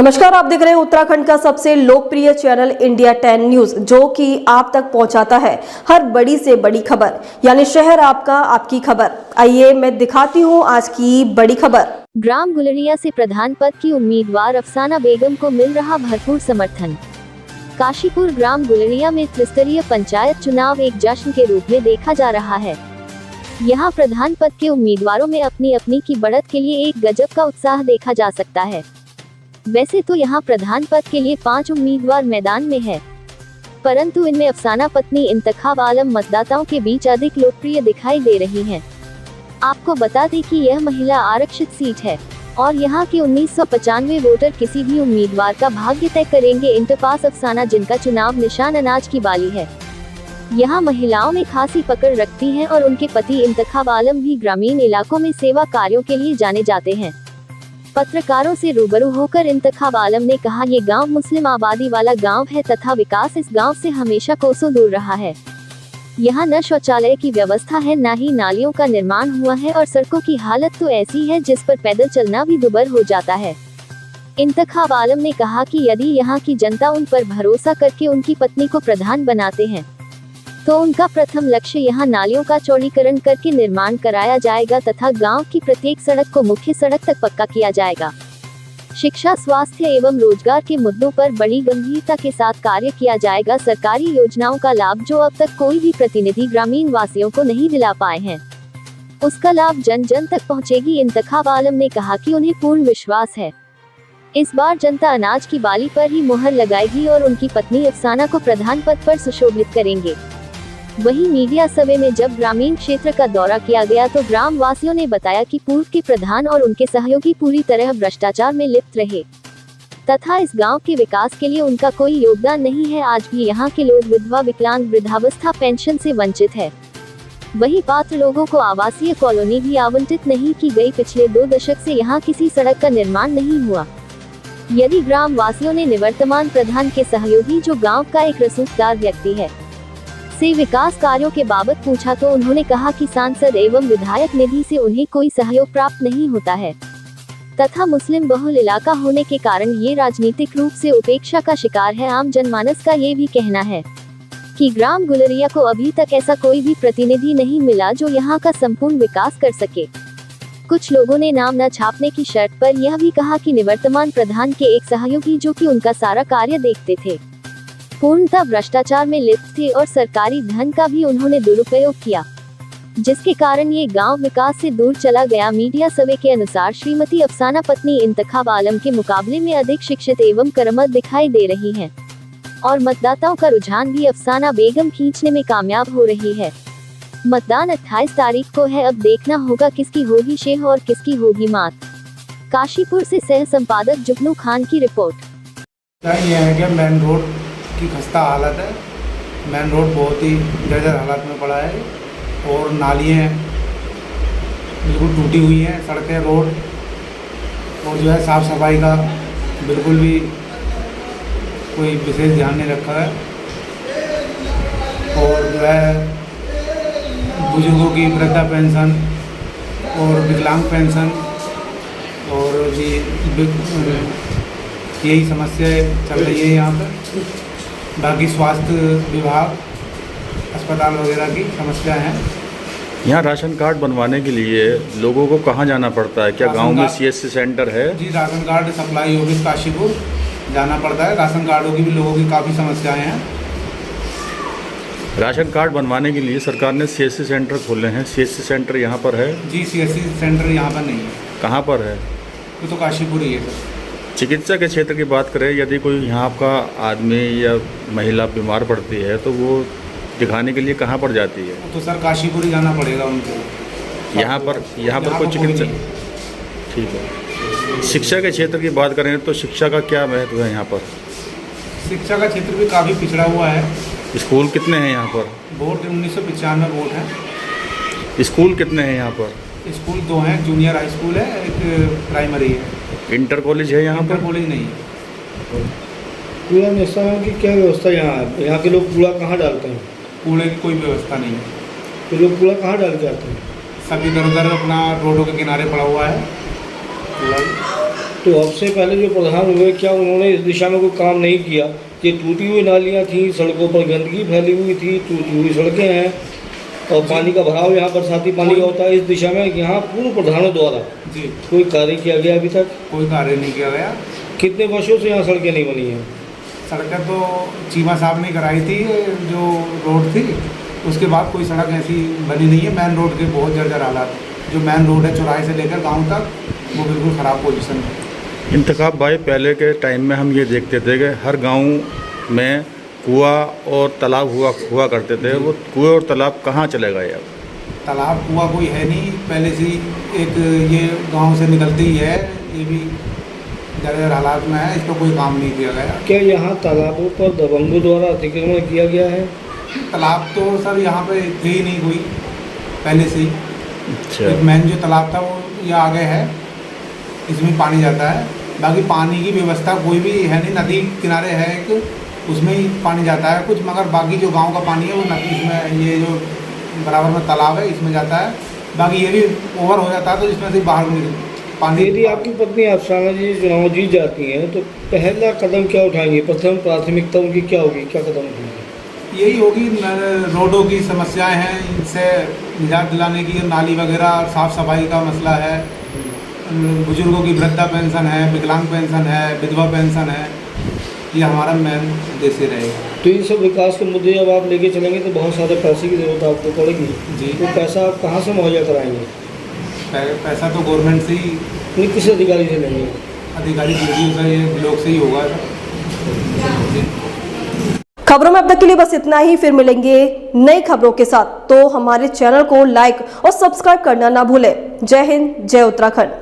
नमस्कार, आप देख रहे हैं उत्तराखंड का सबसे लोकप्रिय चैनल इंडिया 10 न्यूज, जो कि आप तक पहुंचाता है हर बड़ी से बड़ी खबर, यानी शहर आपका, आपकी खबर। आइए मैं दिखाती हूं आज की बड़ी खबर। ग्राम गुलरिया से प्रधान पद की उम्मीदवार अफसाना बेगम को मिल रहा भरपूर समर्थन। काशीपुर ग्राम गुलरिया में त्रिस्तरीय पंचायत चुनाव एक जश्न के रूप में देखा जा रहा है। यहाँ प्रधान पद के उम्मीदवारों में अपनी अपनी की बढ़त के लिए एक गजब का उत्साह देखा जा सकता है। वैसे तो यहाँ प्रधान पद के लिए 5 उम्मीदवार मैदान में है, परंतु इनमें अफसाना पत्नी इंतखाब आलम मतदाताओं के बीच अधिक लोकप्रिय दिखाई दे रही हैं। आपको बता दें कि यह महिला आरक्षित सीट है और यहाँ के 1995 वोटर किसी भी उम्मीदवार का भाग्य तय करेंगे। इंतपास अफसाना, जिनका चुनाव निशान अनाज की बाली है, यहाँ महिलाओं में खासी पकड़ रखती हैं और उनके पति इंतखाब आलम भी ग्रामीण इलाकों में सेवा कार्यों के लिए जाने जाते हैं। पत्रकारों से रूबरू होकर इंतखाब आलम ने कहा, ये गांव मुस्लिम आबादी वाला गांव है तथा विकास इस गांव से हमेशा कोसों दूर रहा है। यहाँ न शौचालय की व्यवस्था है, न ही नालियों का निर्माण हुआ है और सड़कों की हालत तो ऐसी है जिस पर पैदल चलना भी दुभर हो जाता है। इंतखाब आलम ने कहा कि यदि यहाँ की जनता उन पर भरोसा करके उनकी पत्नी को प्रधान बनाते हैं तो उनका प्रथम लक्ष्य यहाँ नालियों का चौड़ीकरण करके निर्माण कराया जाएगा तथा गांव की प्रत्येक सड़क को मुख्य सड़क तक पक्का किया जाएगा। शिक्षा, स्वास्थ्य एवं रोजगार के मुद्दों पर बड़ी गंभीरता के साथ कार्य किया जाएगा। सरकारी योजनाओं का लाभ जो अब तक कोई भी प्रतिनिधि ग्रामीण वासियों को नहीं दिला पाए हैं, उसका लाभ जन जन तक पहुंचेगी। इंतखाब आलम ने कहा कि उन्हें पूर्ण विश्वास है इस बार जनता अनाज की बाली पर ही मुहर लगाएगी और उनकी पत्नी अफसाना को प्रधान पद पर सुशोभित करेंगे। वहीं मीडिया सभा में जब ग्रामीण क्षेत्र का दौरा किया गया तो ग्राम वासियों ने बताया कि पूर्व के प्रधान और उनके सहयोगी पूरी तरह भ्रष्टाचार में लिप्त रहे तथा इस गांव के विकास के लिए उनका कोई योगदान नहीं है। आज भी यहाँ के लोग विधवा, विकलांग, वृद्धावस्था पेंशन से वंचित है। वहीं पात्र लोगों को आवासीय कॉलोनी भी आवंटित नहीं की गई। पिछले 2 दशक से यहाँ किसी सड़क का निर्माण नहीं हुआ। यदि ग्राम वासियों ने निवर्तमान प्रधान के सहयोगी, जो गाँव का एक रसूखदार व्यक्ति है, से विकास कार्यों के बाबत पूछा तो उन्होंने कहा कि सांसद एवं विधायक निधि से उन्हें कोई सहयोग प्राप्त नहीं होता है तथा मुस्लिम बहुल इलाका होने के कारण ये राजनीतिक रूप से उपेक्षा का शिकार है। आम जनमानस का ये भी कहना है कि ग्राम गुलरिया को अभी तक ऐसा कोई भी प्रतिनिधि नहीं मिला जो यहाँ का संपूर्ण विकास कर सके। कुछ लोगों ने नाम न छापने की शर्त पर यह भी कहा कि निवर्तमान प्रधान के एक सहयोगी, जो कि उनका सारा कार्य देखते थे, पूर्णतः भ्रष्टाचार में लिप्त थे और सरकारी धन का भी उन्होंने दुरुपयोग किया, जिसके कारण ये गांव विकास से दूर चला गया। मीडिया सभा के अनुसार श्रीमती अफसाना पत्नी इंतखाब आलम के मुकाबले में अधिक शिक्षित एवं कर्मठ दिखाई दे रही हैं और मतदाताओं का रुझान भी अफसाना बेगम खींचने में कामयाब हो रही है। मतदान 28 तारीख को है। अब देखना होगा किसकी होगी शेह और किसकी होगी मात। काशीपुर से सह संपादक जुगनू खान की रिपोर्ट। यह है कि मेन रोड की खस्ता हालत है। मेन रोड बहुत ही जर्जर हालत में पड़ा है और नालियाँ बिल्कुल टूटी हुई हैं, सड़कें, रोड और जो है साफ़ सफाई का बिल्कुल भी कोई विशेष ध्यान नहीं रखा है। और जो है बुजुर्गों की वृद्धा पेंशन और विकलांग पेंशन और जी यही समस्याएं चल रही है यहाँ पर। बाकी स्वास्थ्य विभाग, अस्पताल वगैरह की समस्या है। यहाँ राशन कार्ड बनवाने के लिए लोगों को कहाँ जाना पड़ता है? क्या गांव में CSC सेंटर है? जी, ration card supply office Kashipur जाना पड़ता है। राशन कार्डों की भी लोगों की काफ़ी समस्याएं हैं। राशन कार्ड बनवाने के लिए सरकार ने CSC सेंटर खोले हैं। CSC सेंटर यहाँ पर है? जी, CSC सेंटर यहाँ पर नहीं है। कहाँ पर है? वो तो काशीपुर ही है सर। चिकित्सा के क्षेत्र की बात करें, यदि कोई यहाँ का आदमी या महिला बीमार पड़ती है तो वो दिखाने के लिए कहाँ पर जाती है? तो सर काशीपुर ही जाना पड़ेगा उनको। यहाँ पर कोई चिकित्सा? ठीक है। शिक्षा के क्षेत्र की बात करें तो शिक्षा का क्या महत्व है यहाँ पर? शिक्षा का क्षेत्र भी काफ़ी पिछड़ा हुआ है। स्कूल कितने हैं यहाँ पर? बोर्ड 1995 बोर्ड है। स्कूल कितने हैं यहाँ पर? स्कूल 2 हैं, जूनियर हाई स्कूल है, एक प्राइमरी है। इंटर कॉलेज है यहाँ पर? इंटर कॉलेज नहीं है। कूड़ा निस्तारण की क्या व्यवस्था यहाँ है? यहाँ के लोग कूड़ा कहाँ डालते हैं? कूड़े की कोई व्यवस्था नहीं है। तो लोग कूड़ा कहाँ डाल के आते हैं? सब इधर उधर अपना रोडों के किनारे पड़ा हुआ है कूड़ा। तो अब से पहले जो प्रधान हुए, क्या उन्होंने इस दिशा में कोई काम नहीं किया? ये टूटी हुई नालियाँ थी, सड़कों पर गंदगी फैली हुई थी, टूटी हुई सड़कें हैं और पानी का भराव यहाँ बरसाती पानी का होता है। इस दिशा में यहाँ पूर्व प्रधानों द्वारा जी कोई कार्य किया गया अभी तक? कोई कार्य नहीं किया गया। कितने वर्षों से यहाँ सड़कें नहीं बनी हैं? सड़कें तो चीमा साहब ने कराई थी, जो रोड थी उसके बाद कोई सड़क ऐसी बनी नहीं है। मेन रोड के बहुत जर्जर हालात, जो मेन रोड है चौराहे से लेकर गांव तक, वो बिल्कुल ख़राब पोजीशन है। इंतखाब भाई, पहले के टाइम में हम ये देखते थे कि हर गांव में कुआं और तालाब हुआ करते थे। वो कुएं और तालाब कहाँ चले गए अब? तालाब कुआं कोई है नहीं, पहले से ही एक ये गांव से निकलती ही है, ये भी जर्जर हालात में है, इस पर कोई काम नहीं किया गया। क्या यहाँ तालाबों पर दबंगों द्वारा अतिक्रमण किया गया है? तालाब तो सर यहाँ पे थे ही नहीं कोई पहले से ही। अच्छा, एक मेन जो तालाब था वो ये आगे है, इसमें पानी जाता है। बाकी पानी की व्यवस्था कोई भी है नहीं, नदी किनारे है एक, उसमें ही पानी जाता है कुछ, मगर बाकी जो गांव का पानी है वो नदी इसमें, ये जो बराबर में तालाब है इसमें जाता है। बाकी ये भी ओवर हो जाता है तो इसमें से बाहर पानी। यदि आपकी पत्नी अफसाना जी चुनाव जीत जाती हैं तो पहला कदम क्या उठाएंगे? प्रथम प्राथमिकता उनकी क्या होगी, क्या कदम उठाएंगे? यही होगी, रोडों की समस्याएं हैं, इनसे निजात दिलाने की, नाली वगैरह, साफ़ सफाई का मसला है, बुजुर्गों की वृद्धा पेंशन है, विकलांग पेंशन है, विधवा पेंशन है, ये हमारा मेन उद्देश्य रहेगा। तो इन सब विकास के मुद्दे जब आप लेके चलेंगे तो बहुत सारे पैसे की जरूरत आपको पड़ेगी जी। तो पैसा आप कहाँ से मुहैया कराएंगे? पैसा तो गवर्नमेंट से ही, नहीं, किस अधिकारी से लेंगे? अधिकारी से, ये ब्लॉक से ही होगा जी। खबरों में अब तक के लिए बस इतना ही। फिर मिलेंगे नई खबरों के साथ, तो हमारे चैनल को लाइक और सब्सक्राइब करना ना भूलें। जय हिंद, जय उत्तराखंड।